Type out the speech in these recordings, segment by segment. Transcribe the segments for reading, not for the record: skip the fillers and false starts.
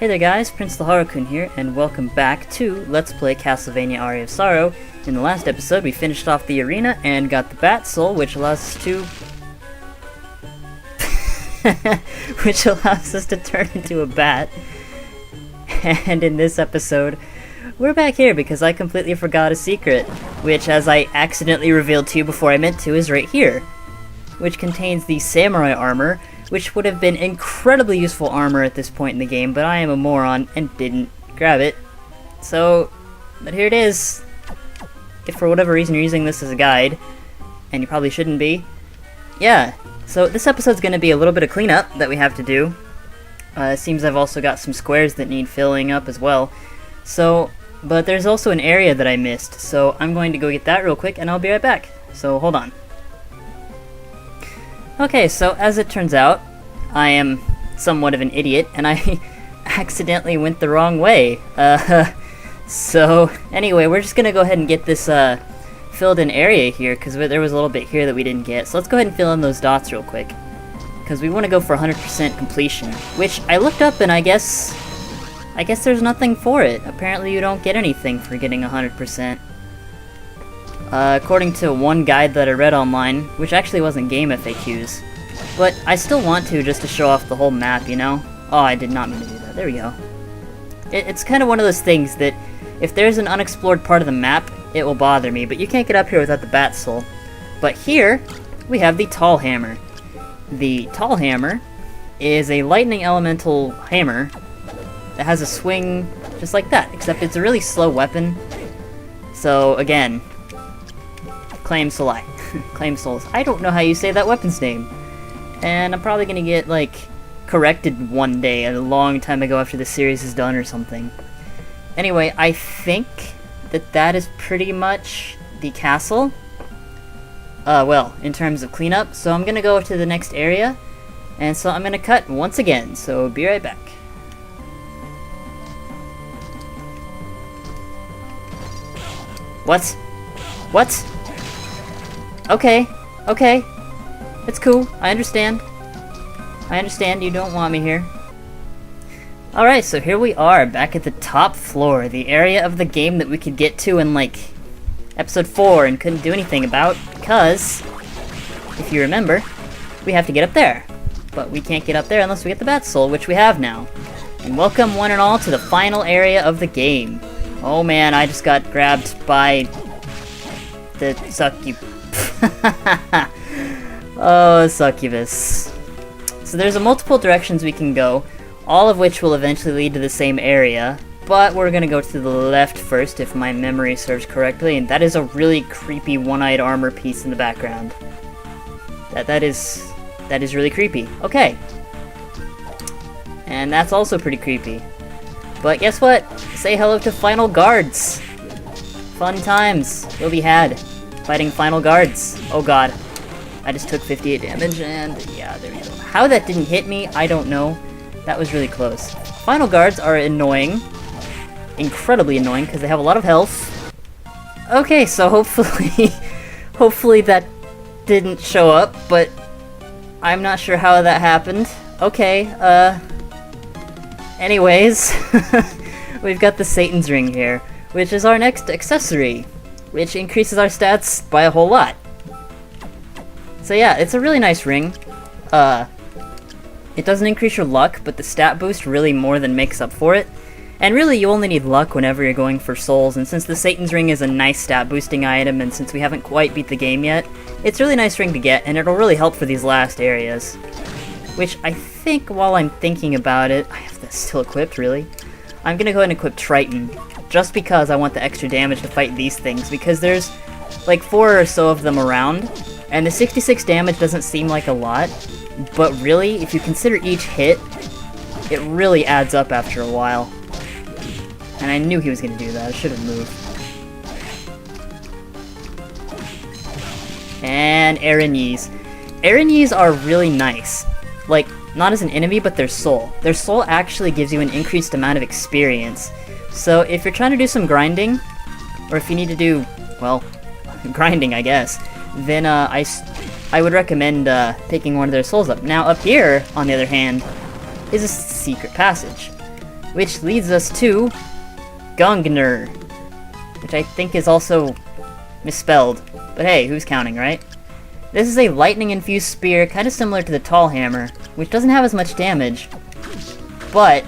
Hey there guys, Prince Laharu-kun here, and welcome back to Let's Play Castlevania Aria of Sorrow. In the last episode, we finished off the arena and got the Bat Soul, which allows us to... which allows us to turn into a bat. And in this episode, we're back here because I completely forgot a secret, which, as I accidentally revealed to you before I meant to, is right here, which contains the samurai armor, which would have been incredibly useful armor at this point in the game, but I am a moron and didn't grab it. So, but here it is. If for whatever reason you're using this as a guide, and you probably shouldn't be, yeah. So this episode's going to be a little bit of cleanup that we have to do. It seems I've also got some squares that need filling up as well. So, but there's also an area that I missed, so I'm going to go get that real quick, and I'll be right back. So hold on. Okay, so as it turns out, I am somewhat of an idiot, and I accidentally went the wrong way. So anyway, we're just gonna go ahead and get this filled in area here, because there was a little bit here that we didn't get. So let's go ahead and fill in those dots real quick, because we want to go for 100% completion, which I looked up and I guess there's nothing for it. Apparently you don't get anything for getting 100%. According to one guide that I read online, which actually wasn't game FAQs. But I still want to, just to show off the whole map, you know? Oh, I did not mean to do that. There we go. It's kind of one of those things that, if there's an unexplored part of the map, it will bother me, but you can't get up here without the Bat Soul. But here, we have the Tall Hammer. The Tall Hammer is a lightning elemental hammer that has a swing just like that, except it's a really slow weapon. So, again, Claim Solai. Claim Souls. I don't know how you say that weapon's name. And I'm probably gonna get, like, corrected one day, a long time ago after the series is done or something. Anyway, I think that is pretty much the castle. Well, in terms of cleanup. So I'm gonna go to the next area. And so I'm gonna cut once again, so be right back. What? What? Okay, okay. It's cool. I understand. I understand you don't want me here. Alright, so here we are, back at the top floor, the area of the game that we could get to in, like, episode 4 and couldn't do anything about, because, if you remember, we have to get up there. But we can't get up there unless we get the Bat Soul, which we have now. And welcome, one and all, to the final area of the game. Oh man, I just got grabbed by the Oh, succubus. So there's multiple directions we can go, all of which will eventually lead to the same area, but we're gonna go to the left first if my memory serves correctly, and that is a really creepy one-eyed armor piece in the background. That is really creepy. Okay. And that's also pretty creepy. But guess what? Say hello to final guards! Fun times will be had fighting final guards. Oh god. I just took 58 damage, and yeah, there we go. How that didn't hit me, I don't know. That was really close. Final guards are annoying. Incredibly annoying, because they have a lot of health. Okay, so hopefully... hopefully that didn't show up, but... I'm not sure how that happened. Okay, anyways... we've got the Satan's Ring here, which is our next accessory, which increases our stats by a whole lot. So yeah, it's a really nice ring. It doesn't increase your luck, but the stat boost really more than makes up for it. And really, you only need luck whenever you're going for souls, and since the Satan's Ring is a nice stat boosting item, and since we haven't quite beat the game yet, it's a really nice ring to get, and it'll really help for these last areas. Which I think, while I'm thinking about it, I have this still equipped, really. I'm gonna go ahead and equip Triton, just because I want the extra damage to fight these things, because there's like 4 or so of them around, and the 66 damage doesn't seem like a lot, but really, if you consider each hit, it really adds up after a while. And I knew he was gonna do that, I should have moved. And Arañis. Arañis are really nice. Like, not as an enemy, but their soul. Their soul actually gives you an increased amount of experience. So if you're trying to do some grinding, or if you need to do, well, grinding, I guess, then I would recommend picking one of their souls up. Now, up here, on the other hand, is a secret passage. Which leads us to Gungnir, which I think is also misspelled. But hey, who's counting, right? This is a lightning-infused spear, kind of similar to the Tall Hammer, which doesn't have as much damage. But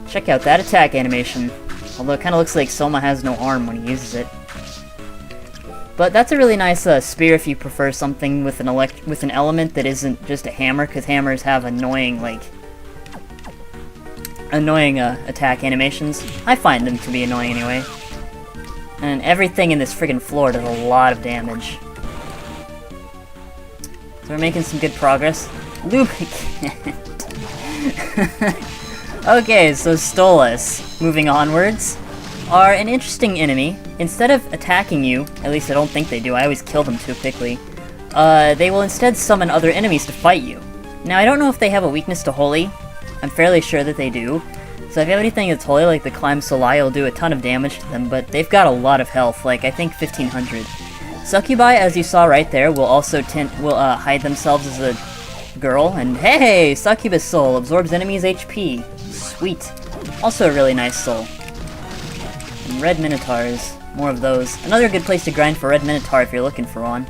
check out that attack animation. Although it kind of looks like Soma has no arm when he uses it. But that's a really nice spear if you prefer something with an element that isn't just a hammer, because hammers have annoying attack animations. I find them to be annoying anyway. And everything in this friggin' floor does a lot of damage. So we're making some good progress. Lubricant. Okay, so Stolas, moving onwards, are an interesting enemy. Instead of attacking you, at least I don't think they do, I always kill them too quickly, they will instead summon other enemies to fight you. Now, I don't know if they have a weakness to Holy. I'm fairly sure that they do. So if you have anything that's Holy, like the Climb Solai, will do a ton of damage to them, but they've got a lot of health, like I think 1500. Succubi, as you saw right there, will also hide themselves as a girl, and hey, Succubus Soul absorbs enemies' HP. Sweet. Also a really nice soul. And Red Minotaurs, more of those. Another good place to grind for Red Minotaur if you're looking for one.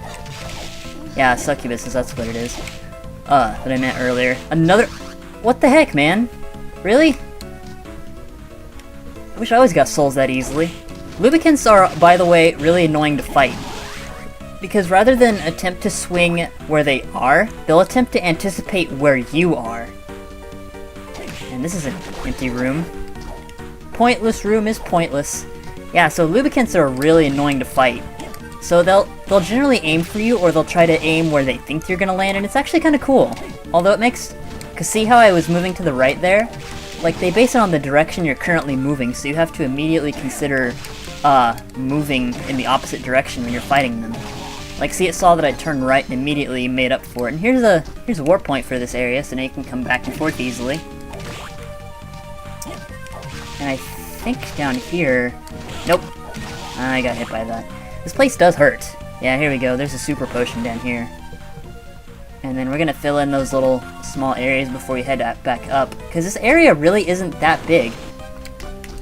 Yeah, Succubuses, that's what it is. That I meant earlier. Another... What the heck, man? Really? I wish I always got souls that easily. Lubicants are, by the way, really annoying to fight. Because rather than attempt to swing where they are, they'll attempt to anticipate where you are. And this is an empty room. Pointless room is pointless. Yeah, so Lubicants are really annoying to fight. So they'll generally aim for you, or they'll try to aim where they think you're gonna land, and it's actually kinda cool. Although it makes... Cause see how I was moving to the right there? Like, they base it on the direction you're currently moving, so you have to immediately consider, moving in the opposite direction when you're fighting them. Like, see, it saw that I turned right and immediately made up for it. And here's a warp point for this area, so now you can come back and forth easily. And I think down here... Nope. I got hit by that. This place does hurt. Yeah, here we go. There's a super potion down here. And then we're gonna fill in those little small areas before we head back up. Because this area really isn't that big.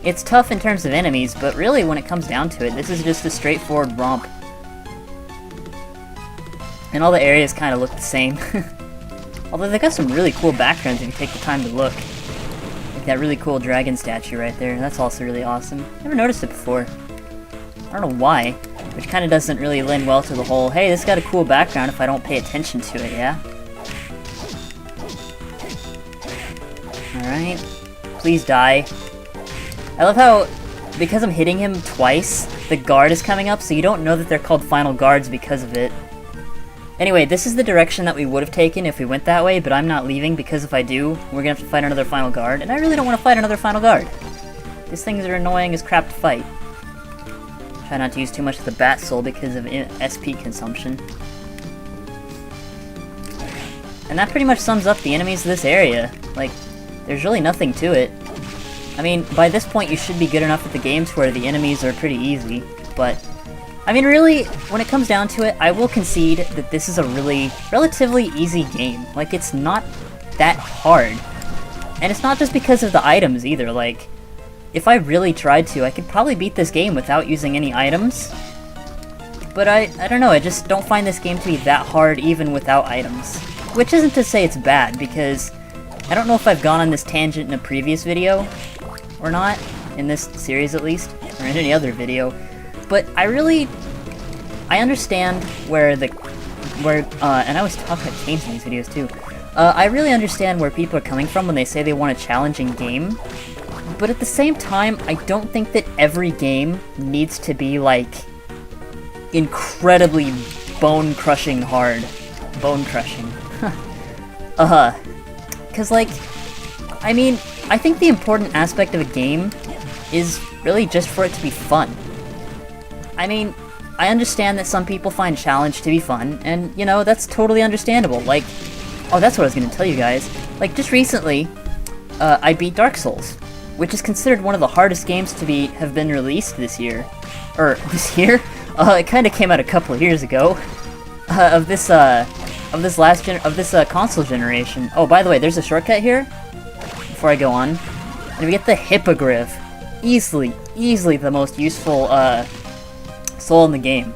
It's tough in terms of enemies, but really when it comes down to it, this is just a straightforward romp. And all the areas kind of look the same. Although they got some really cool backgrounds if you take the time to look. Like that really cool dragon statue right there. That's also really awesome. Never noticed it before. I don't know why. Which kind of doesn't really lend well to the whole, hey, this got a cool background if I don't pay attention to it, yeah? Alright. Please die. I love how, because I'm hitting him twice, the guard is coming up, so you don't know that they're called final guards because of it. Anyway, this is the direction that we would have taken if we went that way, but I'm not leaving, because if I do, we're gonna have to fight another final guard, and I really don't want to fight another final guard. These things are annoying as crap to fight. Try not to use too much of the Bat Soul because of SP consumption. And that pretty much sums up the enemies of this area. Like, there's really nothing to it. I mean, by this point you should be good enough at the games where the enemies are pretty easy, but... I mean, really, when it comes down to it, I will concede that this is a relatively easy game. Like, it's not that hard. And it's not just because of the items either, like... If I really tried to, I could probably beat this game without using any items. But I don't know, I just don't find this game to be that hard even without items. Which isn't to say it's bad, because I don't know if I've gone on this tangent in a previous video or not, in this series at least, or in any other video. But I understand and I always talk about games in these videos too. I really understand where people are coming from when they say they want a challenging game. But at the same time, I don't think that every game needs to be, like, incredibly bone-crushing hard. Bone-crushing. Cause, like, I mean, I think the important aspect of a game is really just for it to be fun. I mean, I understand that some people find challenge to be fun, and, you know, that's totally understandable. Like, oh, that's what I was gonna tell you guys. Like, just recently, I beat Dark Souls, which is considered one of the hardest games to have been released this year. This year? It kinda came out a couple of years ago. Of this console generation. Oh, by the way, there's a shortcut here, before I go on. And we get the Hippogriff. Easily the most useful soul in the game.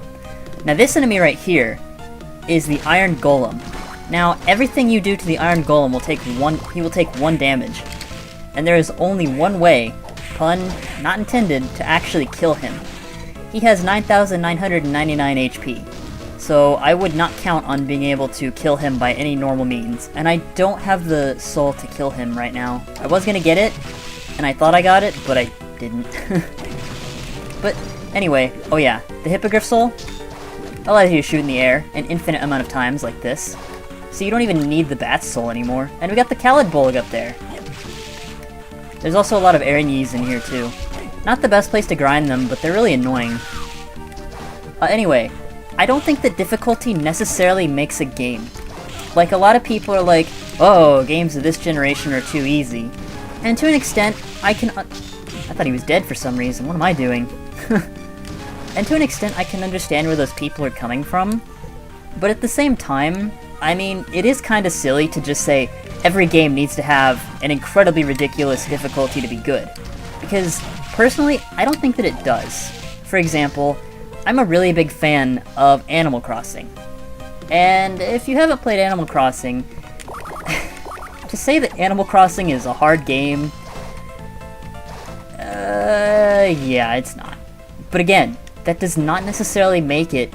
Now this enemy right here is the Iron Golem. Now everything you do to the Iron Golem will take one damage. And there is only one way, pun not intended, to actually kill him. He has 9,999 HP. So I would not count on being able to kill him by any normal means. And I don't have the soul to kill him right now. I was gonna get it, and I thought I got it, but I didn't. But anyway, oh yeah, the Hippogriff soul allows you to shoot in the air an infinite amount of times like this. So you don't even need the Bat soul anymore. And we got the Calidbolg up there. There's also a lot of Araignees in here too. Not the best place to grind them, but they're really annoying. Anyway, I don't think that difficulty necessarily makes a game. Like, a lot of people are like, oh, games of this generation are too easy. And to an extent, I thought he was dead for some reason. What am I doing? And to an extent, I can understand where those people are coming from. But at the same time, I mean, it is kind of silly to just say every game needs to have an incredibly ridiculous difficulty to be good. Because, personally, I don't think that it does. For example, I'm a really big fan of Animal Crossing. And if you haven't played Animal Crossing, to say that Animal Crossing is a hard game, yeah, it's not. But again, that does not necessarily make it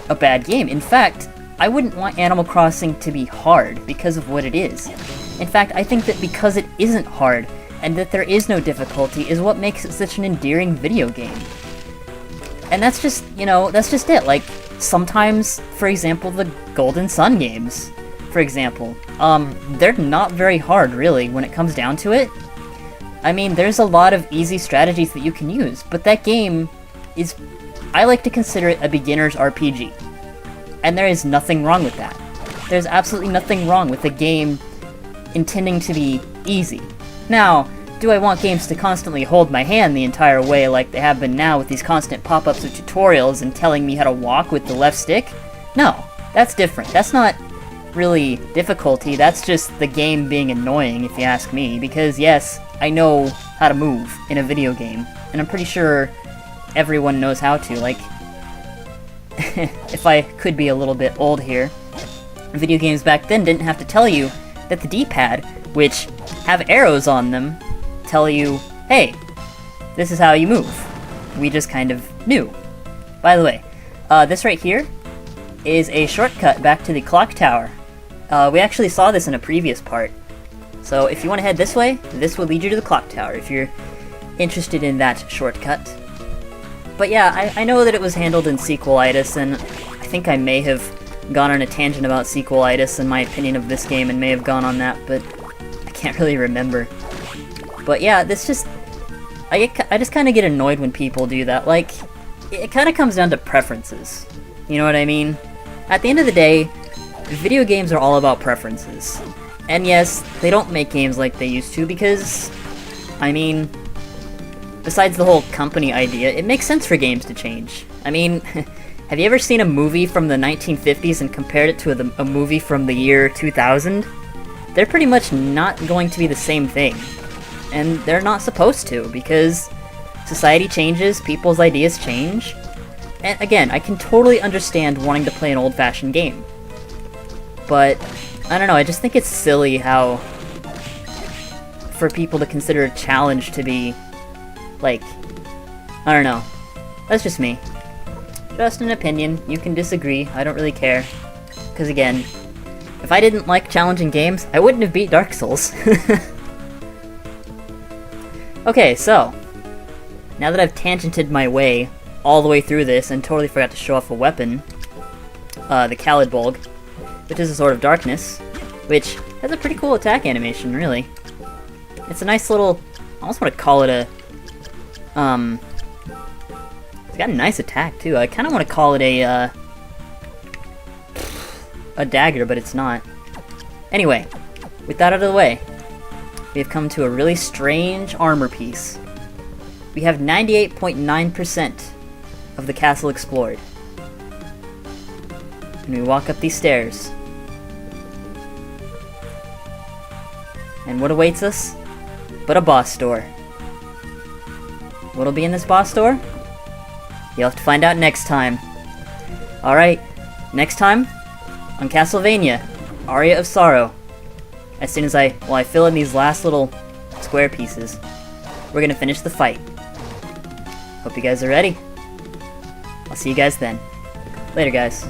a bad game. In fact, I wouldn't want Animal Crossing to be hard because of what it is. In fact, I think that because it isn't hard, and that there is no difficulty, is what makes it such an endearing video game. And that's just, you know, that's just it. Like, sometimes, for example, the Golden Sun games, for example, they're not very hard, really, when it comes down to it. I mean, there's a lot of easy strategies that you can use, but that game is, I like to consider it a beginner's RPG. And there is nothing wrong with that. There's absolutely nothing wrong with a game intending to be easy. Now, do I want games to constantly hold my hand the entire way like they have been now with these constant pop-ups of tutorials and telling me how to walk with the left stick? No, that's different. That's not really difficulty, that's just the game being annoying, if you ask me, because yes, I know how to move in a video game, and I'm pretty sure everyone knows how to. Like, if I could be a little bit old here, video games back then didn't have to tell you that the D-pad, which have arrows on them, tell you, hey, this is how you move. We just kind of knew. By the way, this right here is a shortcut back to the clock tower. We actually saw this in a previous part. So if you want to head this way, this will lead you to the clock tower, if you're interested in that shortcut. But yeah, I know that it was handled in sequelitis, and I think I may have gone on a tangent about sequelitis and my opinion of this game and may have gone on that, but I can't really remember. But yeah, this just... I just kind of get annoyed when people do that. Like, it kind of comes down to preferences. You know what I mean? At the end of the day, video games are all about preferences. And yes, they don't make games like they used to because, I mean, besides the whole company idea, it makes sense for games to change. I mean, have you ever seen a movie from the 1950s and compared it to a movie from the year 2000? They're pretty much not going to be the same thing. And they're not supposed to, because society changes, people's ideas change. And again, I can totally understand wanting to play an old-fashioned game. But, I don't know, I just think it's silly how, for people to consider a challenge to be, like, I don't know. That's just me. Just an opinion. You can disagree. I don't really care. Because again, if I didn't like challenging games, I wouldn't have beat Dark Souls. Okay, so, now that I've tangented my way all the way through this and totally forgot to show off a weapon, the Calidbolg, which is a Sword of Darkness, which has a pretty cool attack animation, really. It's a nice little, I almost want to call it a, it's got a nice attack, too. I kind of want to call it a dagger, but it's not. Anyway, with that out of the way, we have come to a really strange armor piece. We have 98.9% of the castle explored. And we walk up these stairs. And what awaits us? but a boss door. What'll be in this boss door? You'll have to find out next time. Alright, next time on Castlevania Aria of Sorrow. As soon as I fill in these last little square pieces, we're gonna finish the fight. Hope you guys are ready. I'll see you guys then. Later, guys.